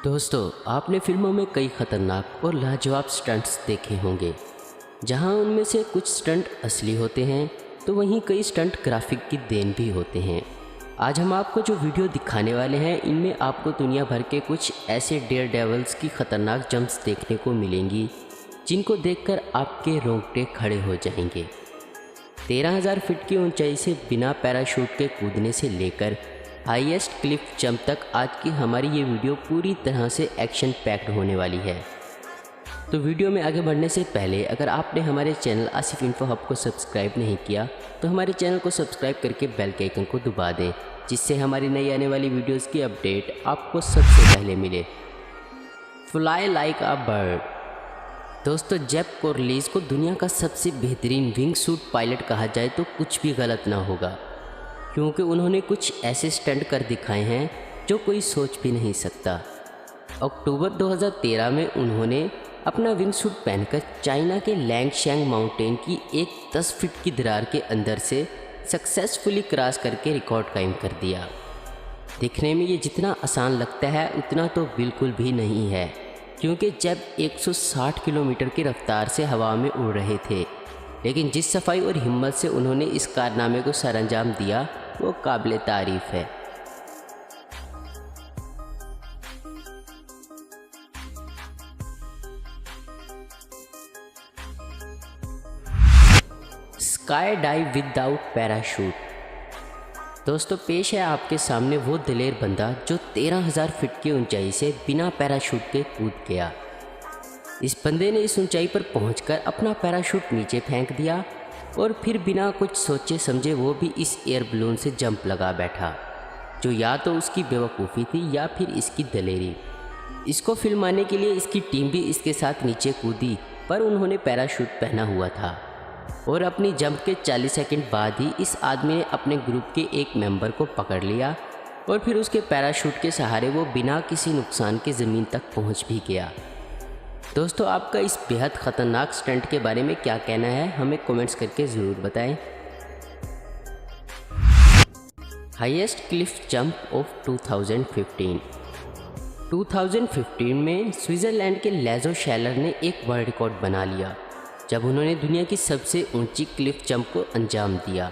दोस्तों, आपने फिल्मों में कई खतरनाक और लाजवाब स्टंट्स देखे होंगे, जहां उनमें से कुछ स्टंट असली होते हैं तो वहीं कई स्टंट ग्राफिक की देन भी होते हैं। आज हम आपको जो वीडियो दिखाने वाले हैं, इनमें आपको दुनिया भर के कुछ ऐसे डेयर डेवल्स की खतरनाक जंप्स देखने को मिलेंगी जिनको देखकर आपके रोंगटे खड़े हो जाएंगे। 13,000 फीट की ऊंचाई से बिना पैराशूट के कूदने से लेकर हाईएस्ट क्लिफ जंप तक आज की हमारी ये वीडियो पूरी तरह से एक्शन पैक्ड होने वाली है। तो वीडियो में आगे बढ़ने से पहले अगर आपने हमारे चैनल आसिफ इन्फो हब को सब्सक्राइब नहीं किया तो हमारे चैनल को सब्सक्राइब करके बेल के आइकन को दबा दें, जिससे हमारी नई आने वाली वीडियोस की अपडेट आपको सबसे पहले मिले। Fly like a bird. दोस्तों, जेफ कोरलिस को दुनिया का सबसे बेहतरीन विंग सूट पायलट कहा जाए तो कुछ भी गलत ना होगा, क्योंकि उन्होंने कुछ ऐसे स्टंट कर दिखाए हैं जो कोई सोच भी नहीं सकता। अक्टूबर 2013 में उन्होंने अपना विंग सूट पहनकर चाइना के लैंगशैंग माउंटेन की एक 10 फीट की दरार के अंदर से सक्सेसफुली क्रॉस करके रिकॉर्ड कायम कर दिया। दिखने में ये जितना आसान लगता है उतना तो बिल्कुल भी नहीं है, क्योंकि जब 160 किलोमीटर की रफ्तार से हवा में उड़ रहे थे, लेकिन जिस सफाई और हिम्मत से उन्होंने इस कारनामे को सरअंजाम दिया वो काबिल तारीफ है। Sky dive without parachute. दोस्तों, पेश है आपके सामने वो दिलेर बंदा जो 13,000 फीट की ऊंचाई से बिना पैराशूट के कूद गया। इस बंदे ने इस ऊंचाई पर पहुंचकर अपना पैराशूट नीचे फेंक दिया और फिर बिना कुछ सोचे समझे वो भी इस एयर बलून से जंप लगा बैठा, जो या तो उसकी बेवकूफ़ी थी या फिर इसकी दलेरी। इसको फिल्माने के लिए इसकी टीम भी इसके साथ नीचे कूदी, पर उन्होंने पैराशूट पहना हुआ था और अपनी जंप के 40 सेकंड बाद ही इस आदमी ने अपने ग्रुप के एक मेंबर को पकड़ लिया और फिर उसके पैराशूट के सहारे वो बिना किसी नुकसान के ज़मीन तक पहुंच भी गया। दोस्तों, आपका इस बेहद ख़तरनाक स्टंट के बारे में क्या कहना है, हमें कमेंट्स करके ज़रूर बताएं। हाईएस्ट क्लिफ जंप ऑफ 2015 में स्विट्ज़रलैंड के लेज़ो शैलर ने एक वर्ल्ड रिकॉर्ड बना लिया जब उन्होंने दुनिया की सबसे ऊंची क्लिफ जंप को अंजाम दिया।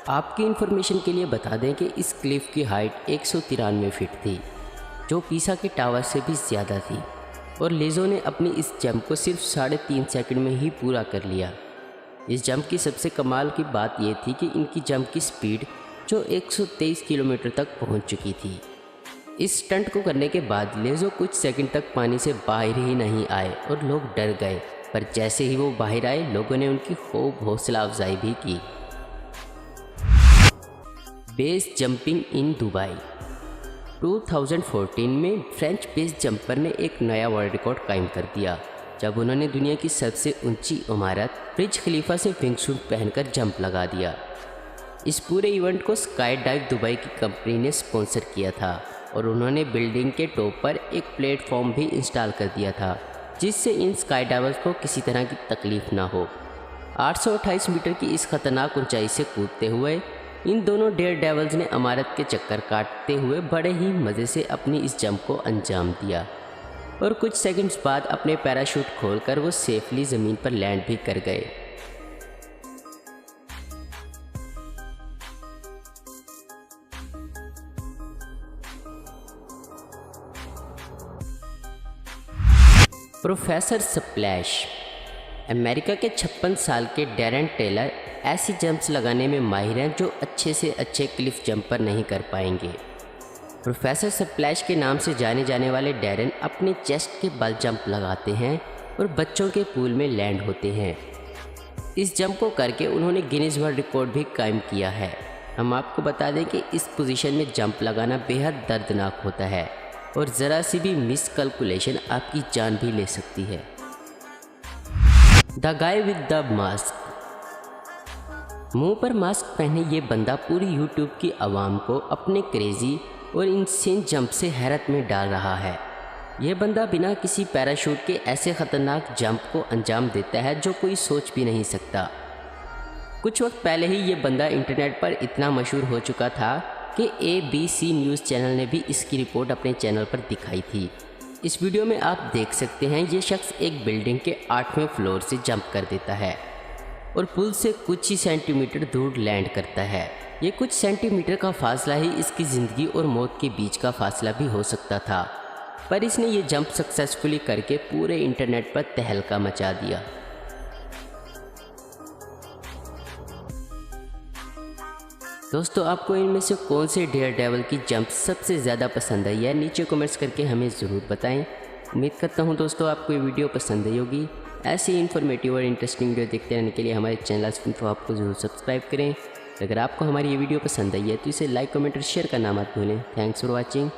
आपकी इन्फॉर्मेशन के लिए बता दें कि इस क्लिफ की हाइट 193 फीट थी, जो पीसा के टावर से भी ज़्यादा थी, और लेज़ो ने अपनी इस जंप को सिर्फ 3.5 सेकंड में ही पूरा कर लिया। इस जंप की सबसे कमाल की बात यह थी कि इनकी जंप की स्पीड जो 123 किलोमीटर तक पहुंच चुकी थी। इस स्टंट को करने के बाद लेज़ो कुछ सेकंड तक पानी से बाहर ही नहीं आए और लोग डर गए, पर जैसे ही वो बाहर आए लोगों ने उनकी खूब हौसला अफजाई भी की। Base jumping in Dubai. 2014 में फ्रेंच बेस जंपर ने एक नया वर्ल्ड रिकॉर्ड कायम कर दिया जब उन्होंने दुनिया की सबसे ऊंची इमारत ब्रिज खलीफा से विंग सूट पहनकर जंप लगा दिया। इस पूरे इवेंट को स्काई डाइव दुबई की कंपनी ने स्पॉन्सर किया था और उन्होंने बिल्डिंग के टॉप पर एक प्लेटफॉर्म भी इंस्टॉल कर दिया था, जिससे इन स्काई डाइवर्स को किसी तरह की तकलीफ ना हो। 828 मीटर की इस खतरनाक ऊंचाई से कूदते हुए इन दोनों डेयर डेवल्स ने इमारत के चक्कर काटते हुए बड़े ही मज़े से अपनी इस जंप को अंजाम दिया और कुछ सेकंड्स बाद अपने पैराशूट खोलकर वो सेफली ज़मीन पर लैंड भी कर गए। Professor splash. अमेरिका के 56 साल के डैरेन टेलर ऐसी जंप्स लगाने में माहिर हैं जो अच्छे से अच्छे क्लिफ जंपर नहीं कर पाएंगे। प्रोफेसर स्प्लैश के नाम से जाने जाने वाले डैरेन अपने चेस्ट के बल जंप लगाते हैं और बच्चों के पूल में लैंड होते हैं। इस जंप को करके उन्होंने गिनीज वर्ल्ड रिकॉर्ड भी कायम किया है। हम आपको बता दें कि इस पोजीशन में जंप लगाना बेहद दर्दनाक होता है और ज़रा सी भी मिस कैलकुलेशन आपकी जान भी ले सकती है। The guy with the mask. मुंह पर मास्क पहने ये बंदा पूरी यूट्यूब की आवाम को अपने क्रेजी और इनसेन जंप से हैरत में डाल रहा है। यह बंदा बिना किसी पैराशूट के ऐसे ख़तरनाक जंप को अंजाम देता है जो कोई सोच भी नहीं सकता। कुछ वक्त पहले ही ये बंदा इंटरनेट पर इतना मशहूर हो चुका था कि ABC न्यूज़ चैनल ने भी इसकी रिपोर्ट अपने चैनल पर दिखाई थी। इस वीडियो में आप देख सकते हैं ये शख्स एक बिल्डिंग के 8वें फ्लोर से जंप कर देता है और पुल से कुछ ही सेंटीमीटर दूर लैंड करता है। ये कुछ सेंटीमीटर का फासला ही इसकी ज़िंदगी और मौत के बीच का फासला भी हो सकता था, पर इसने ये जंप सक्सेसफुली करके पूरे इंटरनेट पर तहलका मचा दिया। दोस्तों, आपको इनमें से कौन से डेयर डेविल की जंप सबसे ज़्यादा पसंद आई है, नीचे कमेंट्स करके हमें ज़रूर बताएं। उम्मीद करता हूं दोस्तों आपको ये वीडियो पसंद आई होगी। ऐसी इन्फॉर्मेटिव और इंटरेस्टिंग वीडियो देखते रहने के लिए हमारे चैनल इन्फो आपको ज़रूर सब्सक्राइब करें। अगर आपको हमारी ये वीडियो पसंद आई है तो इसे लाइक, कमेंट और शेयर करना मत भूलें। Thanks for watching.